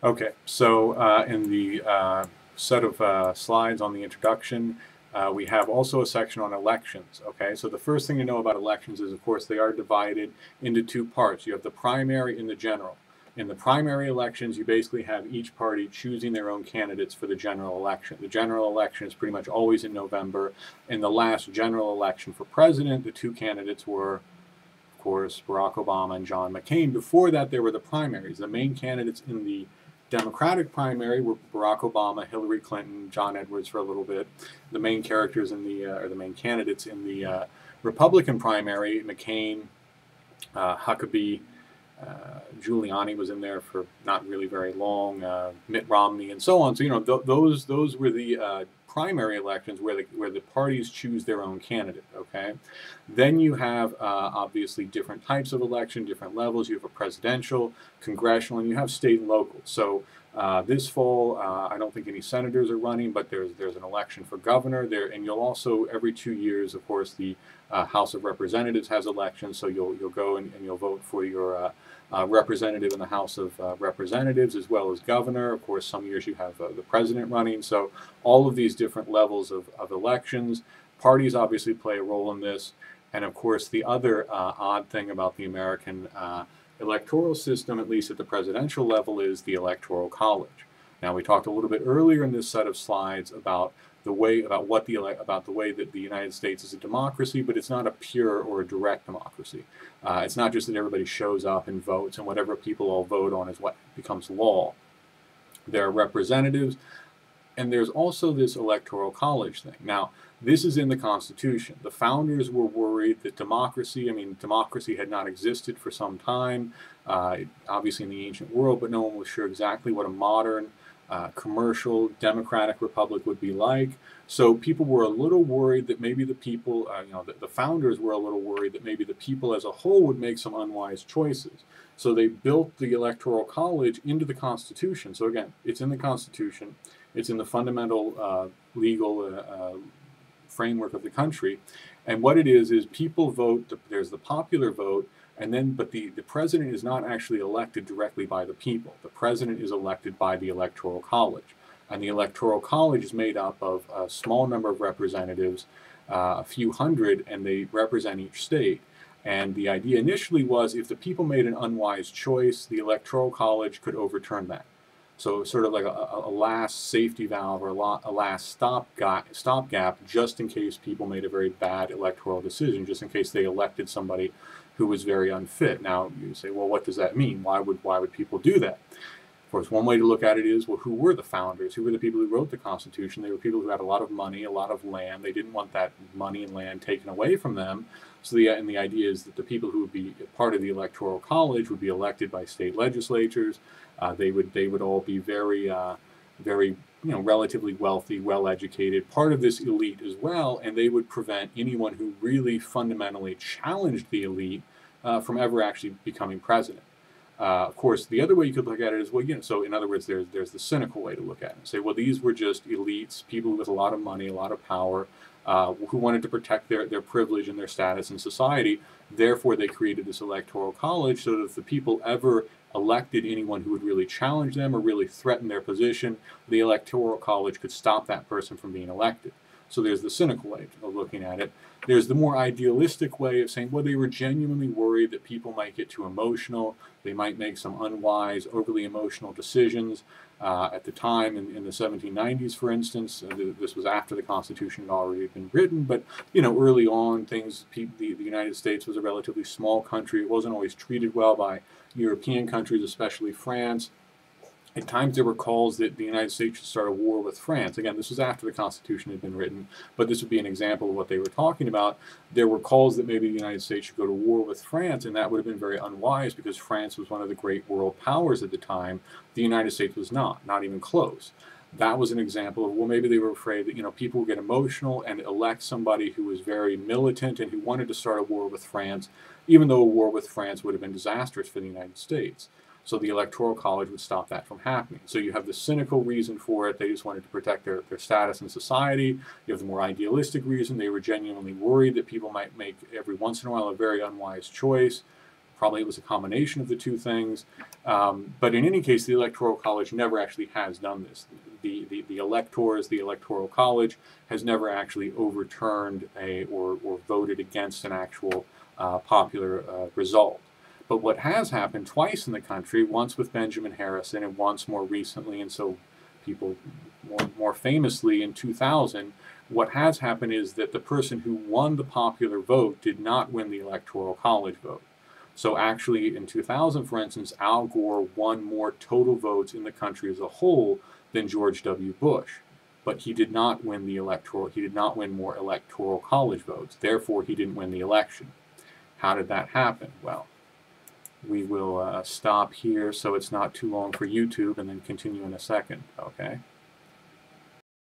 Okay, so in the set of slides on the introduction, we have also a section on elections. Okay, so the first thing to know about elections is, of course, they are divided into two parts. You have the primary and the general. In the primary elections, you basically have each party choosing their own candidates for the general election. The general election is pretty much always in November. In the last general election for president, the two candidates were, of course, Barack Obama and John McCain. Before that, there were the primaries. The main candidates in the Democratic primary were Barack Obama, Hillary Clinton, John Edwards for a little bit. The main characters in the, or the main candidates in the Republican primary, McCain, Huckabee, Giuliani was in there for not really very long, Mitt Romney, and so on. So those were the primary elections where the parties choose their own candidate. Okay, then you have obviously different types of election, different levels. You have a presidential, congressional, and you have state and local. So this fall, I don't think any senators are running, but there's an election for governor there, and you'll also every 2 years, of course, the House of Representatives has elections. So you'll go and you'll vote for your representative in the House of Representatives as well as governor. Of course, some years you have the president running. So all of these different levels of elections, parties obviously play a role in this. And of course, the other odd thing about the American electoral system, at least at the presidential level, is the electoral college. Now, we talked a little bit earlier in this set of slides about the way that the United States is a democracy, but it's not a pure or a direct democracy. It's not just that everybody shows up and votes, and whatever people all vote on is what becomes law. There are representatives, and there's also this electoral college thing. Now, this is in the Constitution. The founders were worried that democracy had not existed for some time, obviously in the ancient world, but no one was sure exactly what a modern commercial democratic republic would be like. So people were a little worried that maybe the people, the founders were a little worried that maybe the people as a whole would make some unwise choices. So they built the Electoral College into the Constitution. So again, it's in the Constitution. It's in the fundamental legal framework of the country. And what it is people vote, there's the popular vote, but the president is not actually elected directly by the people. The president is elected by the Electoral College. And the Electoral College is made up of a small number of representatives, a few hundred, and they represent each state. And the idea initially was if the people made an unwise choice, the Electoral College could overturn that. So sort of like a last safety valve or a last stopgap just in case people made a very bad electoral decision, just in case they elected somebody who was very unfit. Now you say, well, what does that mean? Why would people do that? Of course, one way to look at it is, well, who were the founders? Who were the people who wrote the Constitution? They were people who had a lot of money, a lot of land. They didn't want that money and land taken away from them. So the idea is that the people who would be part of the Electoral College would be elected by state legislatures. They would all be very relatively wealthy, well-educated, part of this elite as well, and they would prevent anyone who really fundamentally challenged the elite from ever actually becoming president. Of course, the other way you could look at it is, well, so in other words, there's the cynical way to look at it and say, well, these were just elites, people with a lot of money, a lot of power, who wanted to protect their privilege and their status in society. Therefore, they created this electoral college so that if the people ever elected anyone who would really challenge them or really threaten their position, the electoral college could stop that person from being elected. So there's the cynical way of looking at it. There's the more idealistic way of saying, well, they were genuinely worried that people might get too emotional. They might make some unwise, overly emotional decisions. At the time, in the 1790s, for instance, this was after the Constitution had already been written, but early on, the United States was a relatively small country. It wasn't always treated well by European countries, especially France. At times there were calls that the United States should start a war with France. Again, this was after the Constitution had been written, but this would be an example of what they were talking about. There were calls that maybe the United States should go to war with France, and that would have been very unwise because France was one of the great world powers at the time. The United States was not even close. That was an example of, well, maybe they were afraid that, people would get emotional and elect somebody who was very militant and who wanted to start a war with France, even though a war with France would have been disastrous for the United States. So the Electoral College would stop that from happening. So you have the cynical reason for it. They just wanted to protect their status in society. You have the more idealistic reason. They were genuinely worried that people might make every once in a while a very unwise choice. Probably it was a combination of the two things. But in any case, the Electoral College never actually has done this. The electors, the Electoral College, has never actually overturned or voted against an actual popular result. But what has happened twice in the country, once with Benjamin Harrison and once more recently, and so people more famously in 2000, what has happened is that the person who won the popular vote did not win the Electoral College vote. So actually in 2000, for instance, Al Gore won more total votes in the country as a whole than George W. Bush. But he did not win he did not win more Electoral College votes. Therefore, he didn't win the election. How did that happen? Well, we will stop here so it's not too long for YouTube and then continue in a second, okay?